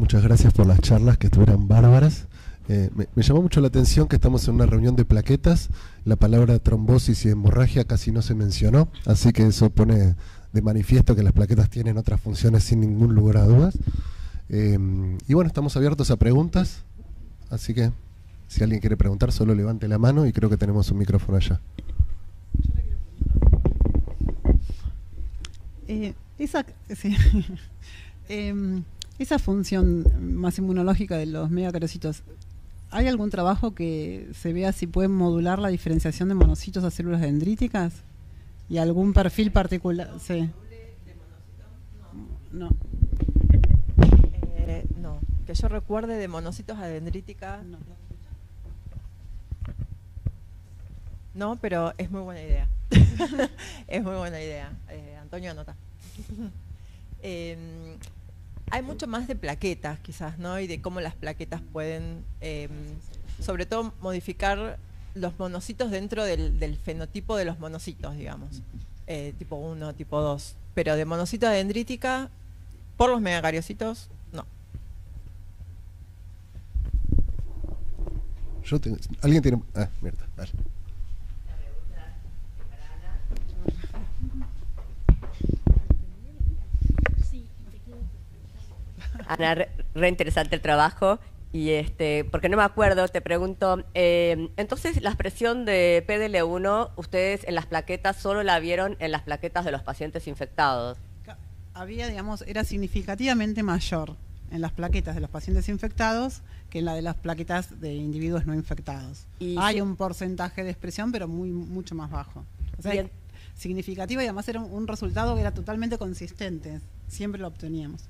muchas gracias por las charlas que estuvieron bárbaras. Me llamó mucho la atención que estamos en una reunión de plaquetas. La palabra trombosis y hemorragia casi no se mencionó, así que eso pone de manifiesto que las plaquetas tienen otras funciones sin ningún lugar a dudas. Y bueno, estamos abiertos a preguntas, así que si alguien quiere preguntar, solo levante la mano y creo que tenemos un micrófono allá. Esa función más inmunológica de los megacarocitos, ¿hay algún trabajo que se vea si pueden modular la diferenciación de monocitos a células dendríticas? ¿Y algún perfil particular? Sí. No. No, que yo recuerde de monocitos a dendrítica. No. No, pero es muy buena idea. Es muy buena idea. Antonio, anota. Hay mucho más de plaquetas, quizás, ¿no? Y de cómo las plaquetas pueden, sobre todo, modificar los monocitos dentro del fenotipo de los monocitos, digamos. Tipo 1, tipo 2. Pero de monocito a dendrítica, por los megacariocitos, no. ¿Alguien tiene...? Ah, mierda, dale. Ana, re interesante el trabajo. Y porque no me acuerdo, te pregunto, entonces la expresión de PDL1, ustedes en las plaquetas solo la vieron en las plaquetas de los pacientes infectados. Había, digamos, era significativamente mayor en las plaquetas de los pacientes infectados que en la de las plaquetas de individuos no infectados. Hay un porcentaje de expresión, pero mucho más bajo. O sea, significativo, y además era un resultado que era totalmente consistente. Siempre lo obteníamos.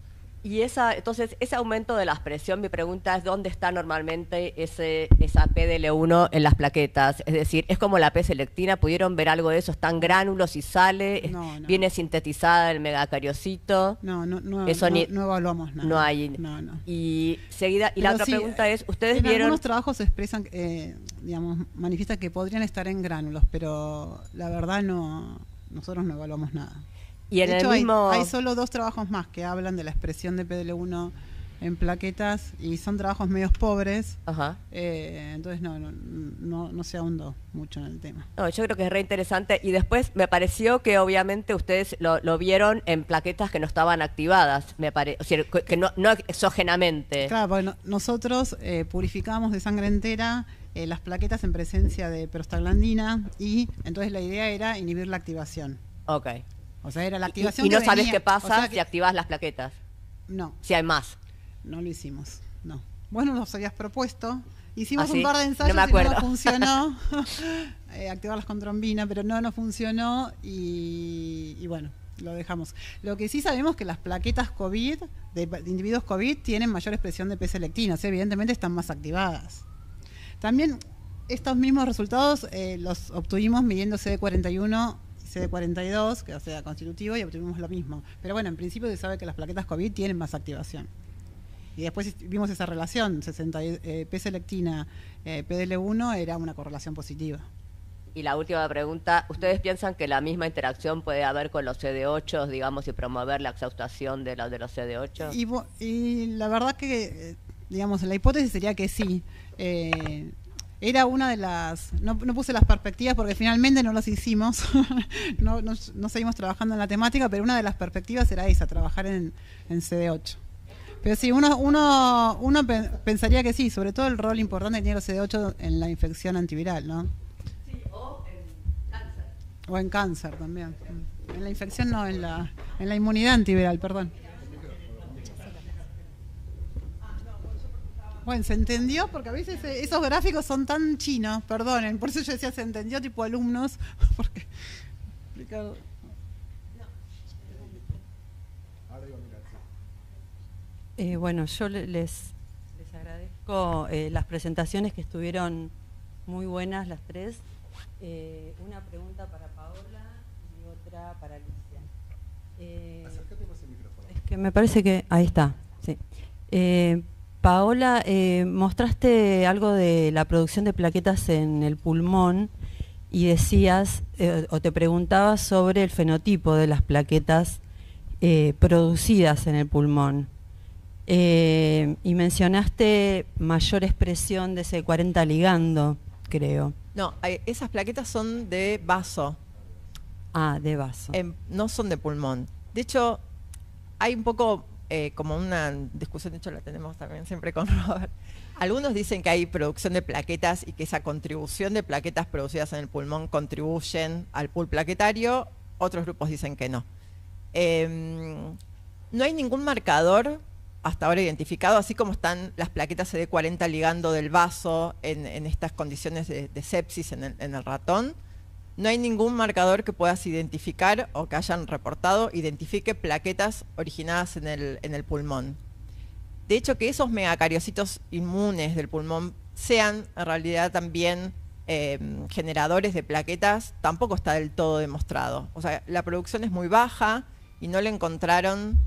Y entonces, ese aumento de la expresión, mi pregunta es, ¿dónde está normalmente esa PDL1 en las plaquetas? Es decir, ¿es como la P-selectina? ¿Pudieron ver algo de eso? ¿Está en gránulos y sale? No. ¿Viene sintetizada el megacariocito? No eso no evaluamos nada. No hay. No. Y la otra pregunta es, ¿ustedes en vieron...? Algunos trabajos expresan, digamos, manifiestan que podrían estar en gránulos, pero la verdad nosotros no evaluamos nada. Y en de hecho, hay solo 2 trabajos más que hablan de la expresión de PDL1 en plaquetas y son trabajos medios pobres. Ajá. Entonces no se ahondó mucho en el tema. No, yo creo que es re interesante. Y después me pareció que obviamente ustedes lo vieron en plaquetas que no estaban activadas, o sea, que no exógenamente. Claro, porque nosotros purificamos de sangre entera las plaquetas en presencia de prostaglandina y entonces la idea era inhibir la activación. Ok. O sea, era la activación y no que sabes venía. qué pasa, O sea, si activas las plaquetas. No. Si hay más. No lo hicimos, no. Vos nos habías propuesto. Hicimos ¿sí? un par de ensayos no me acuerdo. y no funcionó. Activarlas con trombina, pero no funcionó y bueno, lo dejamos. Lo que sí sabemos es que las plaquetas COVID, de individuos COVID, tienen mayor expresión de P-selectina. O sea, evidentemente están más activadas. También estos mismos resultados los obtuvimos midiendo CD41 CD42, que sea constitutivo, y obtuvimos lo mismo. Pero bueno, en principio se sabe que las plaquetas COVID tienen más activación. Y después vimos esa relación, P-selectina, PDL1 era una correlación positiva. Y la última pregunta, ¿ustedes piensan que la misma interacción puede haber con los CD8, digamos, y promover la exhaustación de los CD8? Y la verdad que, digamos, la hipótesis sería que sí. Era una de las... No puse las perspectivas porque finalmente no las hicimos, no seguimos trabajando en la temática, pero una de las perspectivas era esa, trabajar en CD8. Pero sí, uno pensaría que sí, sobre todo el rol importante que tiene los CD8 en la infección antiviral, ¿no? Sí, o en cáncer. O en cáncer también. En la infección no, en la inmunidad antiviral, perdón. Bueno, ¿se entendió? Porque a veces esos gráficos son tan chinos, perdonen, por eso yo decía se entendió tipo alumnos, porque... Ricardo. Bueno, yo les agradezco las presentaciones que estuvieron muy buenas las tres. Una pregunta para Paola y otra para Alicia. Acércate más el micrófono. Es que me parece que... Ahí está, sí. Paola, mostraste algo de la producción de plaquetas en el pulmón y decías, o te preguntabas sobre el fenotipo de las plaquetas producidas en el pulmón. Y mencionaste mayor expresión de CD40 ligando, creo. No, esas plaquetas son de vaso. Ah, de vaso. No son de pulmón. De hecho, hay un poco como una discusión, de hecho la tenemos también siempre con Robert. Algunos dicen que hay producción de plaquetas y que esa contribución de plaquetas producidas en el pulmón contribuyen al pool plaquetario. Otros grupos dicen que no. No hay ningún marcador hasta ahora identificado, así como están las plaquetas CD40 ligando del vaso en estas condiciones de sepsis en el ratón. No hay ningún marcador que puedas identificar o que hayan reportado identifique plaquetas originadas en el pulmón. De hecho, que esos megacariocitos inmunes del pulmón sean en realidad también generadores de plaquetas, tampoco está del todo demostrado. O sea, la producción es muy baja y no le encontraron,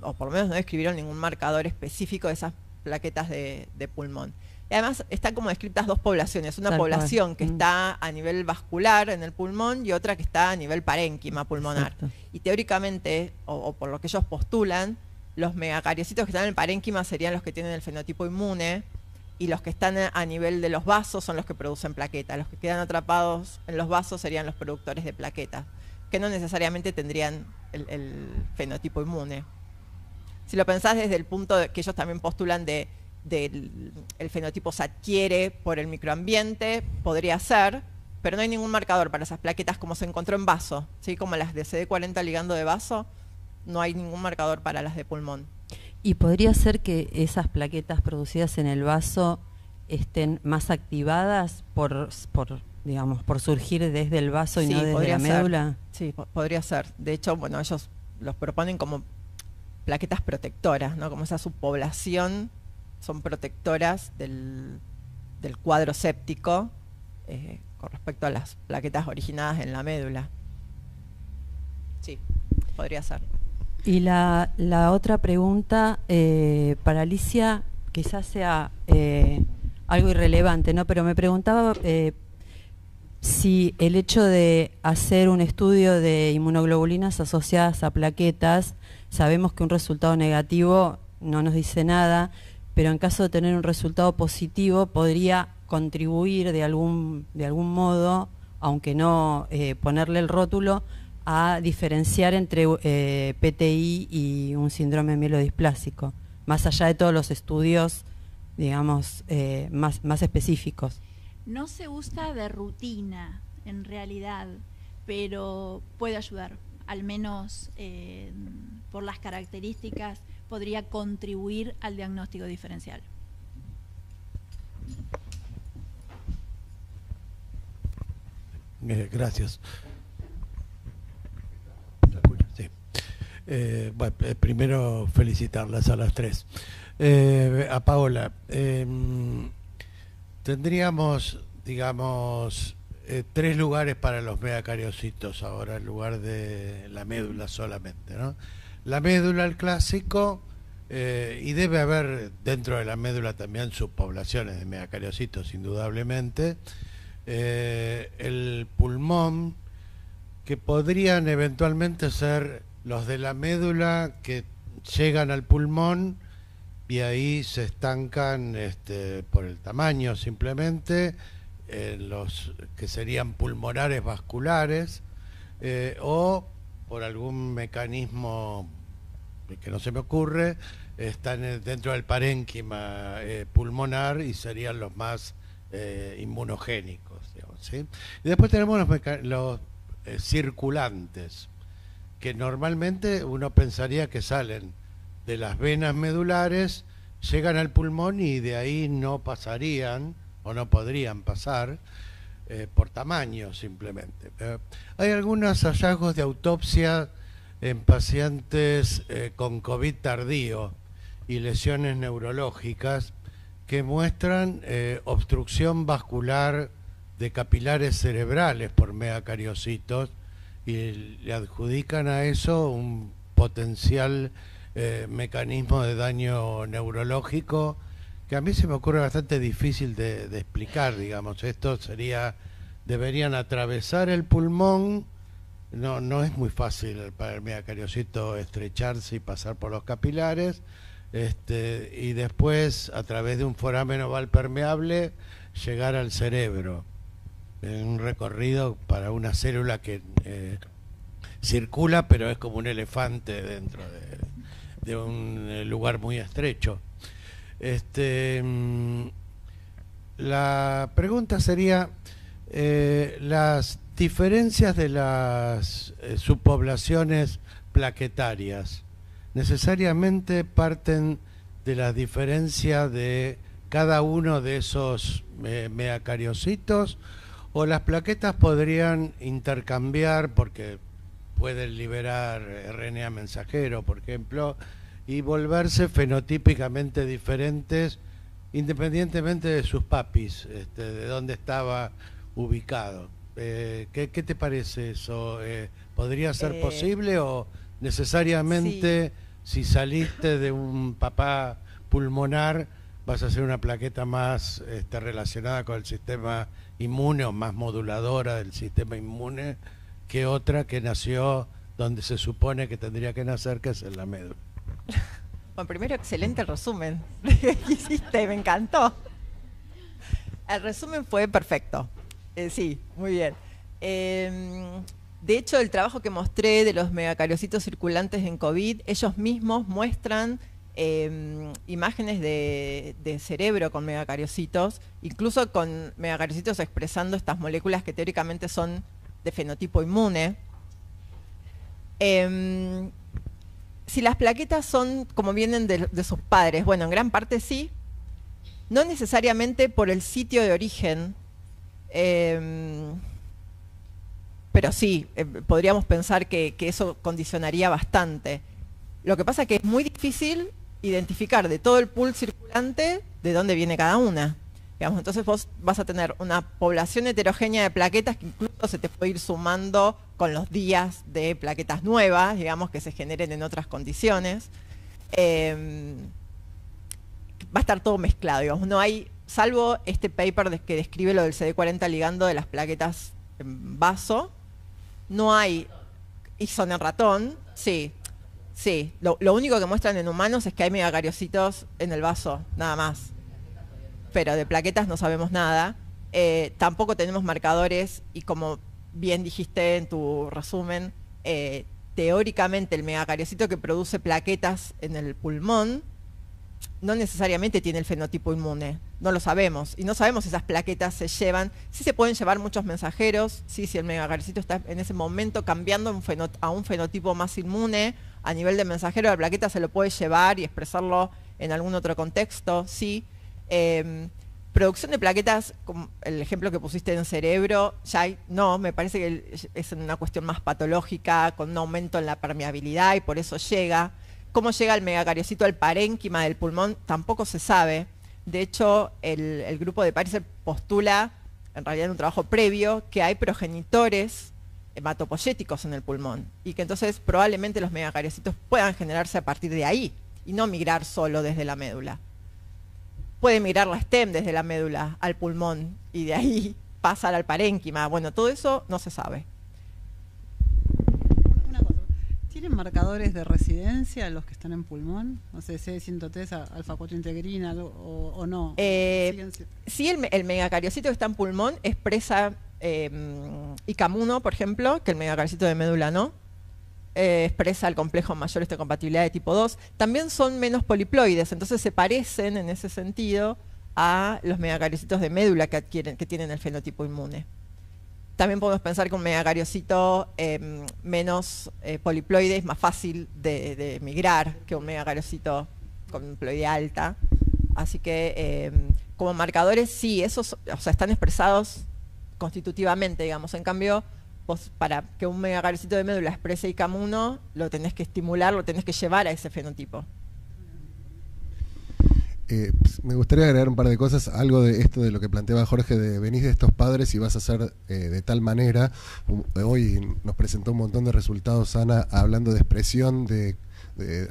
o por lo menos no describieron ningún marcador específico de esas plaquetas de pulmón. Y además están como descritas dos poblaciones, una población que está a nivel vascular en el pulmón y otra que está a nivel parénquima pulmonar. Exacto. Y teóricamente, o por lo que ellos postulan, los megacariocitos que están en el parénquima serían los que tienen el fenotipo inmune y los que están a nivel de los vasos son los que producen plaquetas. Los que quedan atrapados en los vasos serían los productores de plaquetas, que no necesariamente tendrían el fenotipo inmune. Si lo pensás desde el punto de que ellos también postulan el fenotipo se adquiere por el microambiente, podría ser, pero no hay ningún marcador para esas plaquetas como se encontró en vaso, ¿sí? Como las de CD40 ligando de vaso, no hay ningún marcador para las de pulmón. ¿Y podría ser que esas plaquetas producidas en el vaso estén más activadas por surgir desde el vaso y no desde la médula? Sí, podría ser. De hecho, bueno, ellos los proponen como plaquetas protectoras, ¿no? Como esa subpoblación son protectoras del cuadro séptico con respecto a las plaquetas originadas en la médula. Sí, podría ser. Y la otra pregunta para Alicia, quizás sea algo irrelevante, ¿no? Pero me preguntaba si el hecho de hacer un estudio de inmunoglobulinas asociadas a plaquetas, sabemos que un resultado negativo no nos dice nada, pero en caso de tener un resultado positivo podría contribuir de algún modo, aunque no ponerle el rótulo, a diferenciar entre PTI y un síndrome mielodisplásico, más allá de todos los estudios, digamos, más específicos. No se usa de rutina, en realidad, pero puede ayudar, al menos por las características, podría contribuir al diagnóstico diferencial. Gracias. Sí. Bueno, primero felicitarlas a las tres. A Paola, tendríamos, digamos, 3 lugares para los megacariocitos ahora en lugar de la médula solamente, ¿no? La médula, el clásico, y debe haber dentro de la médula también subpoblaciones de megacariocitos, indudablemente. El pulmón, que podrían eventualmente ser los de la médula que llegan al pulmón y ahí se estancan por el tamaño simplemente, los que serían pulmonares vasculares, o por algún mecanismo que no se me ocurre, están dentro del parénquima pulmonar y serían los más inmunogénicos, digamos, ¿sí? Y después tenemos los circulantes, que normalmente uno pensaría que salen de las venas medulares, llegan al pulmón y de ahí no pasarían o no podrían pasar por tamaño simplemente. Hay algunos hallazgos de autopsia en pacientes con COVID tardío y lesiones neurológicas que muestran obstrucción vascular de capilares cerebrales por megacariocitos y le adjudican a eso un potencial mecanismo de daño neurológico que a mí se me ocurre bastante difícil de explicar, digamos. Esto deberían atravesar el pulmón no es muy fácil para el megacariocito estrecharse y pasar por los capilares, y después, a través de un foramen oval permeable, llegar al cerebro, en un recorrido para una célula que circula, pero es como un elefante dentro de un lugar muy estrecho. La pregunta sería, las diferencias de las subpoblaciones plaquetarias necesariamente parten de la diferencia de cada uno de esos megacariocitos, o las plaquetas podrían intercambiar porque pueden liberar RNA mensajero, por ejemplo, y volverse fenotípicamente diferentes independientemente de sus papis, de dónde estaba ubicado. ¿Qué te parece eso? ¿Podría ser posible o necesariamente si saliste de un papá pulmonar vas a hacer una plaqueta más relacionada con el sistema inmune o más moduladora del sistema inmune que otra que nació donde se supone que tendría que nacer, que es en la médula? Bueno, primero, excelente el resumen que hiciste, me encantó. El resumen fue perfecto. Sí, muy bien. De hecho, el trabajo que mostré de los megacariocitos circulantes en COVID, ellos mismos muestran imágenes de cerebro con megacariocitos, incluso con megacariocitos expresando estas moléculas que teóricamente son de fenotipo inmune. Si las plaquetas son como vienen de sus padres, bueno, en gran parte sí, no necesariamente por el sitio de origen, pero sí, podríamos pensar que eso condicionaría bastante. Lo que pasa es que es muy difícil identificar de todo el pool circulante de dónde viene cada una. Digamos, entonces vos vas a tener una población heterogénea de plaquetas que incluso se te puede ir sumando con los días de plaquetas nuevas, digamos, que se generen en otras condiciones. Va a estar todo mezclado, digamos. No hay, salvo este paper que describe lo del CD40 ligando de las plaquetas en vaso, no hay ISON en ratón, sí. Lo único que muestran en humanos es que hay megacariocitos en el vaso, nada más. Pero de plaquetas no sabemos nada. Tampoco tenemos marcadores y, como bien dijiste en tu resumen, teóricamente el megacariocito que produce plaquetas en el pulmón no necesariamente tiene el fenotipo inmune. No lo sabemos. Y no sabemos si esas plaquetas se llevan. Sí se pueden llevar muchos mensajeros. Sí, si el megacariocito está en ese momento cambiando a un fenotipo más inmune, a nivel de mensajero, la plaqueta se lo puede llevar y expresarlo en algún otro contexto. Sí. Producción de plaquetas, como el ejemplo que pusiste en cerebro, no, me parece que es una cuestión más patológica, con un aumento en la permeabilidad, y por eso llega. ¿Cómo llega el megacariocito al parénquima del pulmón? Tampoco se sabe. De hecho, el grupo de Pariser postula, en realidad en un trabajo previo, que hay progenitores hematopoyéticos en el pulmón, y que entonces probablemente los megacariocitos puedan generarse a partir de ahí, y no migrar solo desde la médula. Puede migrar la stem desde la médula al pulmón y de ahí pasar al parénquima. Bueno, todo eso no se sabe. Una cosa, ¿tienen marcadores de residencia los que están en pulmón? No sé, C103, alfa-4 integrina o no. Sí, el megacariocito que está en pulmón expresa ICAM1, por ejemplo, que el megacariocito de médula no. Expresa el complejo mayor histocompatibilidad de tipo 2. También son menos poliploides, entonces se parecen en ese sentido a los megacariocitos de médula que tienen el fenotipo inmune. También podemos pensar que un megacariocito menos poliploide es más fácil de migrar que un megacariocito con ploide alta. Así que como marcadores sí, esos están expresados constitutivamente, digamos. En cambio, vos, para que un megacariocito de médula exprese ICAM1, lo tenés que estimular, lo tenés que llevar a ese fenotipo. Me gustaría agregar un par de cosas, algo de esto de lo que planteaba Jorge, de venís de estos padres y vas a hacer de tal manera. Hoy nos presentó un montón de resultados, Ana, hablando de expresión de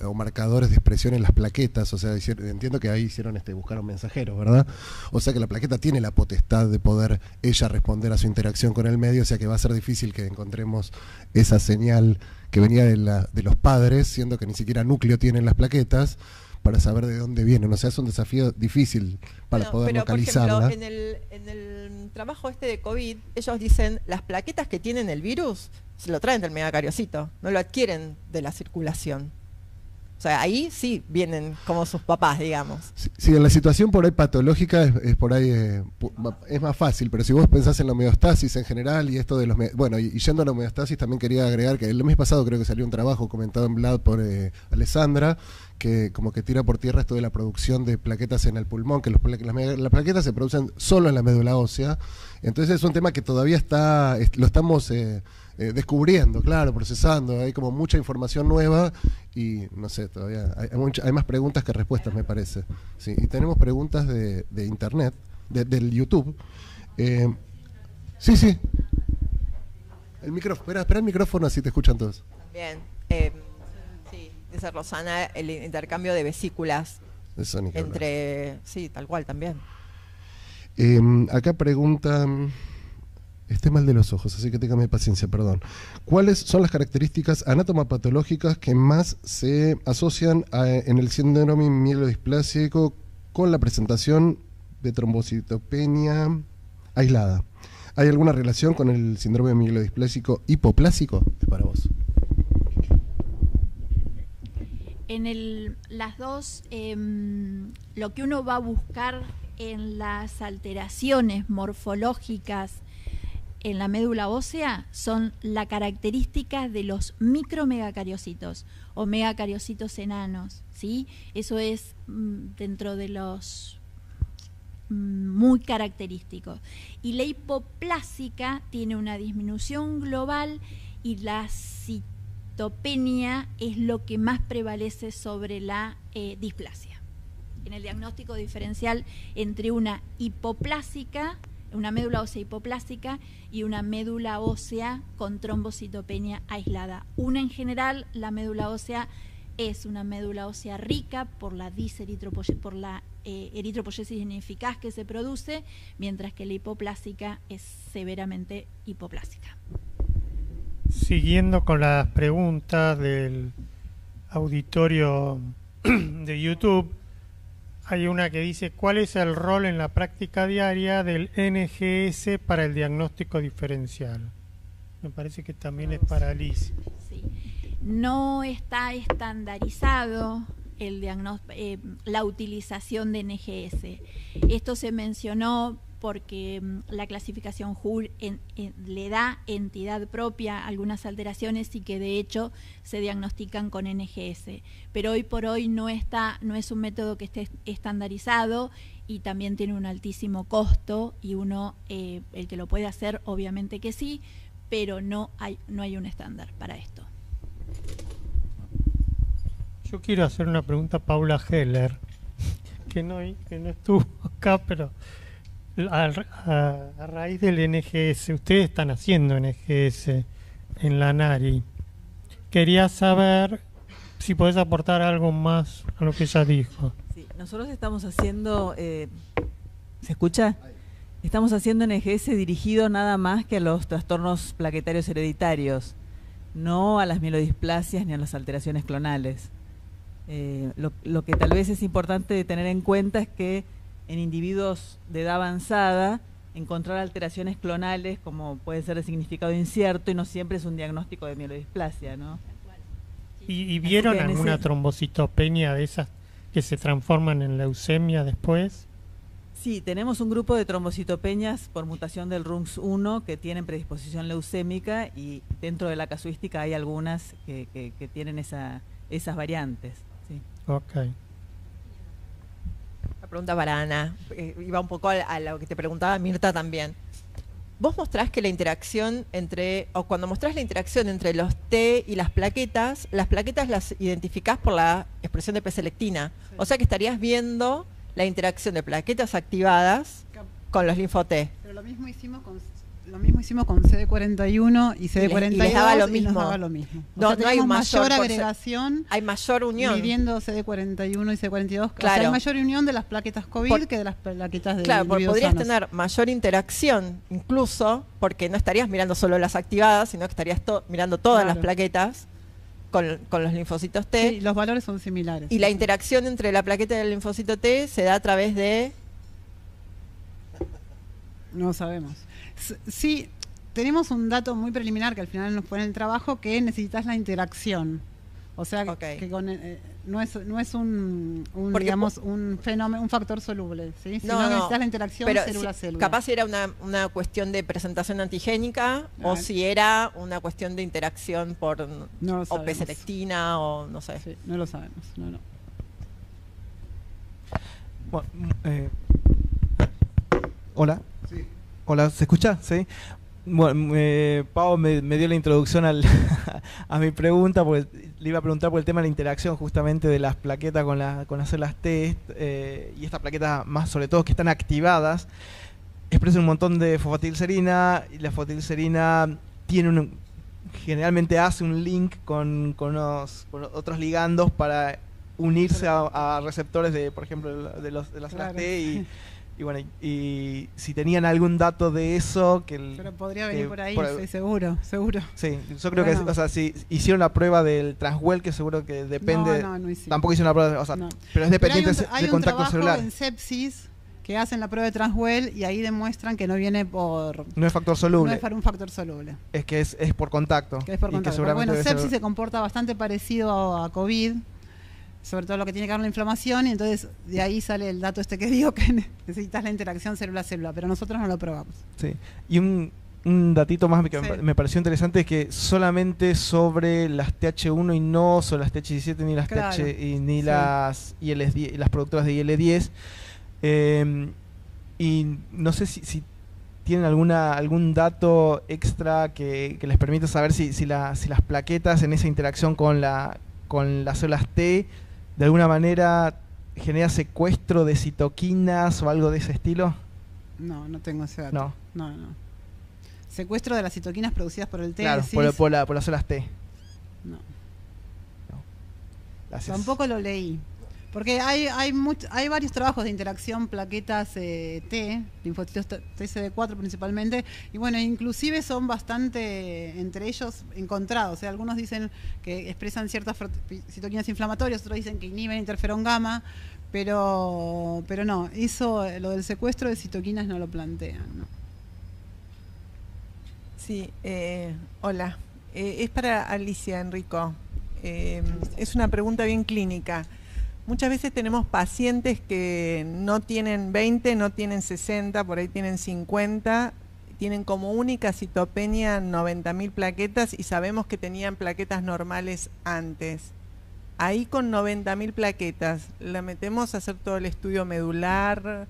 o marcadores de expresión en las plaquetas, o sea, entiendo que ahí buscaron mensajeros, ¿verdad? O sea que la plaqueta tiene la potestad de poder ella responder a su interacción con el medio, o sea que va a ser difícil que encontremos esa señal que venía de los padres, siendo que ni siquiera núcleo tienen las plaquetas, para saber de dónde vienen. O sea, es un desafío difícil para poder localizarla. Por ejemplo, en el trabajo de COVID, ellos dicen, las plaquetas que tienen el virus se lo traen del megacariocito, no lo adquieren de la circulación. O sea, ahí sí vienen como sus papás, digamos. Sí, en la situación por ahí patológica es por ahí es más fácil, pero si vos pensás en la homeostasis en general y esto de los... Bueno, y yendo a la homeostasis también quería agregar que el mes pasado creo que salió un trabajo comentado en Vlad por Alessandra, que como que tira por tierra esto de la producción de plaquetas en el pulmón, que las plaquetas se producen solo en la médula ósea. Entonces es un tema que todavía lo estamos descubriendo, claro, procesando. Hay como mucha información nueva y no sé, todavía hay más preguntas que respuestas, me parece. Sí, y tenemos preguntas de internet, del YouTube. Sí. El micrófono, espera el micrófono, así te escuchan todos. Bien. Sí, dice Rosana, el intercambio de vesículas entre... Sí, tal cual también. Acá preguntan... Esté mal de los ojos, así que téngame paciencia, perdón. ¿Cuáles son las características anatomopatológicas que más se asocian en el síndrome mielodisplásico con la presentación de trombocitopenia aislada? ¿Hay alguna relación con el síndrome mielodisplásico hipoplásico? Es para vos. Las dos, lo que uno va a buscar en las alteraciones morfológicas en la médula ósea son las características de los micromegacariocitos o megacariocitos enanos, ¿sí? Eso es dentro de los muy característicos. Y la hipoplásica tiene una disminución global y la citopenia es lo que más prevalece sobre la displasia. En el diagnóstico diferencial entre una hipoplásica, una médula ósea hipoplásica y una médula ósea con trombocitopenia aislada. Una en general, la médula ósea es una médula ósea rica por la eritropoyesis ineficaz que se produce, mientras que la hipoplásica es severamente hipoplásica. Siguiendo con las preguntas del auditorio de YouTube, hay una que dice, ¿cuál es el rol en la práctica diaria del NGS para el diagnóstico diferencial? Me parece que también es para Liz. Sí. No está estandarizado la utilización de NGS. Esto se mencionó porque la clasificación HUL le da entidad propia a algunas alteraciones y que de hecho se diagnostican con NGS. Pero hoy por hoy no es un método que esté estandarizado y también tiene un altísimo costo y el que lo puede hacer obviamente que sí, pero no hay un estándar para esto. Yo quiero hacer una pregunta a Paula Heller, que no estuvo acá, pero a raíz del NGS, ustedes están haciendo NGS en la NARI. Quería saber si podés aportar algo más a lo que ella dijo. Sí, nosotros estamos haciendo, ¿se escucha? Estamos haciendo NGS dirigido nada más que a los trastornos plaquetarios hereditarios, no a las mielodisplasias ni a las alteraciones clonales. Lo que tal vez es importante tener en cuenta es que en individuos de edad avanzada, encontrar alteraciones clonales como puede ser de significado incierto y no siempre es un diagnóstico de mielodisplasia, ¿no? ¿Y vieron alguna trombocitopenia de esas que se transforman en leucemia después? Sí, tenemos un grupo de trombocitopenias por mutación del RUNX1 que tienen predisposición leucémica y dentro de la casuística hay algunas que tienen esas variantes. Sí. Ok. La pregunta para Ana, iba un poco a lo que te preguntaba Mirta también. Vos mostrás que la interacción cuando mostrás la interacción entre los T y las plaquetas las identificás por la expresión de preselectina. Sí. O sea que estarías viendo la interacción de plaquetas activadas con los linfo-T. Pero lo mismo hicimos con Lo mismo hicimos con CD41 y CD42 y les daba lo y mismo. nos daba lo mismo. No, O sea, no hay tenemos mayor mayor agregación. Hay mayor unión. Midiendo CD41 y CD42. Claro. O sea, hay mayor unión de las plaquetas COVID que de las plaquetas de Claro, porque individuos podrías sanos. tener mayor interacción, incluso, porque no estarías mirando solo las activadas, sino que estarías mirando todas Claro. las plaquetas con los linfocitos T. Sí, los valores son similares. Y la interacción entre la plaqueta y el linfocito T se da a través de... No sabemos. Sí, tenemos un dato muy preliminar que al final nos pone en el trabajo, que necesitas la interacción. O sea, que no es un digamos, un fenómeno, un factor soluble, ¿sí? Sino que necesitas la interacción pero célula-célula. capaz si era una cuestión de presentación antigénica o si era una cuestión de interacción por no o P-selectina o no sé. Sí, no lo sabemos, no. Bueno, hola. Sí. Hola, ¿se escucha? Sí. Bueno, Pau me dio la introducción a mi pregunta, porque le iba a preguntar por el tema de la interacción justamente de las plaquetas con las células T, y estas plaquetas más sobre todo que están activadas, expresan un montón de fosfatidilcerina, y la fosfatidilcerina tiene generalmente hace un link con otros ligandos para unirse a receptores de, por ejemplo, de las células T y bueno, y si tenían algún dato de eso pero podría venir por ahí, sí, seguro. Sí, yo creo que, o sea, si hicieron la prueba del Transwell, que seguro que depende. No hicimos. Tampoco hicieron la prueba, o sea, pero es dependiente de contacto celular. Hay un trabajo en sepsis que hacen la prueba de Transwell y ahí demuestran que no viene por... No es factor soluble. No es para un factor soluble. Es que es por contacto. Que es por contacto. Y que seguramente bueno, sepsis se comporta bastante parecido a COVID, sobre todo lo que tiene que ver con la inflamación, y entonces de ahí sale el dato que digo que necesitas la interacción célula-célula, pero nosotros no lo probamos. Sí, y un datito más que me pareció interesante es que solamente sobre las TH1 y no sobre las TH17 ni las ni las IL10, las productoras de IL10, y no sé si tienen algún dato extra que les permita saber si las plaquetas en esa interacción con las células T de alguna manera genera secuestro de citoquinas o algo de ese estilo. No tengo ese dato. No. Secuestro de las citoquinas producidas por el T. Claro, por las células T. No. Gracias. Tampoco lo leí. Porque hay varios trabajos de interacción plaquetas T, linfocitos TCD4 principalmente, y bueno, inclusive son bastante entre ellos encontrados. O sea, algunos dicen que expresan ciertas citoquinas inflamatorias, otros dicen que inhiben interferón gamma, pero no, lo del secuestro de citoquinas no lo plantean, ¿no? Sí, hola. Es para Alicia, Enrico. Es una pregunta bien clínica. Muchas veces tenemos pacientes que no tienen 20, no tienen 60, por ahí tienen 50, tienen como única citopenia 90.000 plaquetas y sabemos que tenían plaquetas normales antes. Ahí con 90.000 plaquetas, ¿la metemos a hacer todo el estudio medular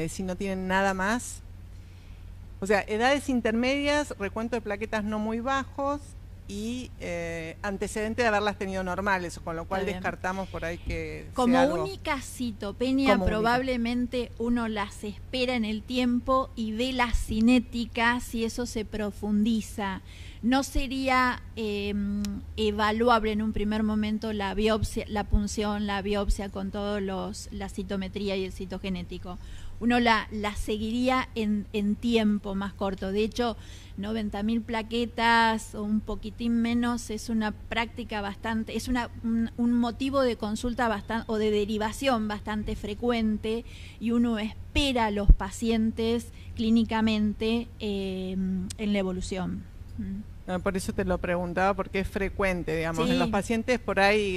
si no tienen nada más? O sea, edades intermedias, recuento de plaquetas no muy bajos, y antecedente de haberlas tenido normales, con lo cual descartamos por ahí que como sea única citopenia probablemente uno las espera en el tiempo y ve las cinéticas y eso se profundiza. No sería evaluable en un primer momento la biopsia, la punción, la biopsia con todos la citometría y el citogenético. Uno la seguiría en tiempo más corto. De hecho, 90.000 plaquetas o un poquitín menos es una práctica bastante, es un motivo de consulta bastante o de derivación bastante frecuente, y uno espera a los pacientes clínicamente en la evolución. Por eso te lo preguntaba, porque es frecuente, digamos, sí. En los pacientes por ahí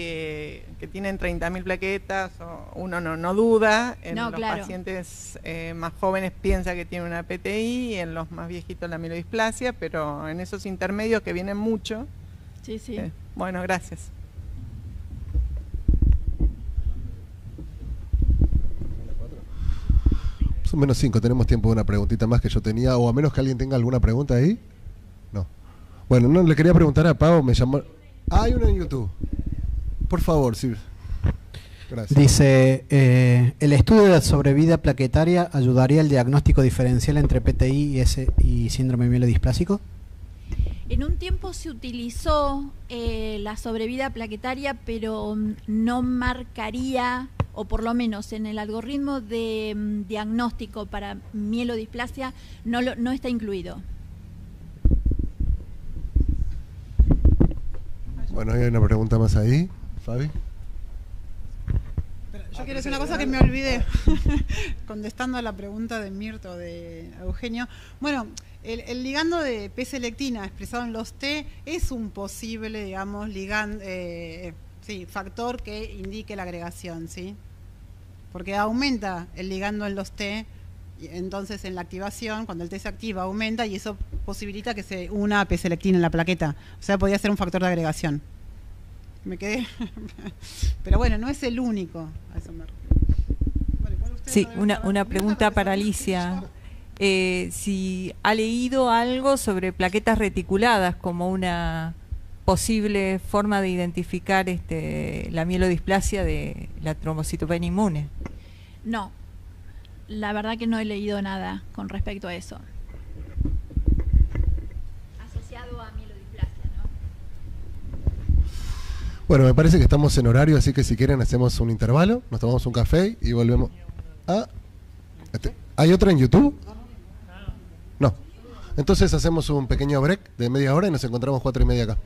que tienen 30.000 plaquetas, uno no duda, en los pacientes más jóvenes piensa que tiene una PTI, y en los más viejitos la mielodisplasia, pero en esos intermedios que vienen mucho. Sí. Bueno, gracias. Son menos 5, tenemos tiempo de una preguntita más que yo tenía, o a menos que alguien tenga alguna pregunta ahí. No. Bueno, no le quería preguntar a Pau, me llamó. Hay una en YouTube. Por favor, sí. Gracias. Dice, ¿el estudio de sobrevida plaquetaria ayudaría al diagnóstico diferencial entre PTI y síndrome mielodisplásico? En un tiempo se utilizó la sobrevida plaquetaria, pero no marcaría, o por lo menos en el algoritmo de diagnóstico para mielodisplasia, no está incluido. Bueno, hay una pregunta más ahí, Fabi. Yo quiero decir una cosa que me olvidé, contestando a la pregunta de Mirto, de Eugenio. Bueno, el ligando de P-selectina expresado en los T es un posible, digamos, factor que indique la agregación, ¿sí? Porque aumenta el ligando en los T, y entonces en la activación, cuando el T se activa, aumenta y eso posibilita que se una P-selectina en la plaqueta. O sea, podría ser un factor de agregación. Me quedé. Pero bueno, no es el único. A eso me refiero. Sí, una pregunta para Alicia. Si ha leído algo sobre plaquetas reticuladas como una posible forma de identificar la mielodisplasia de la trombocitopenia inmune. No, la verdad que no he leído nada con respecto a eso. Asociado a mielodisplasia, ¿no? Bueno, me parece que estamos en horario, así que si quieren hacemos un intervalo, nos tomamos un café y volvemos. ¿Hay otra en YouTube? No. Entonces hacemos un pequeño break de media hora y nos encontramos 4:30 acá.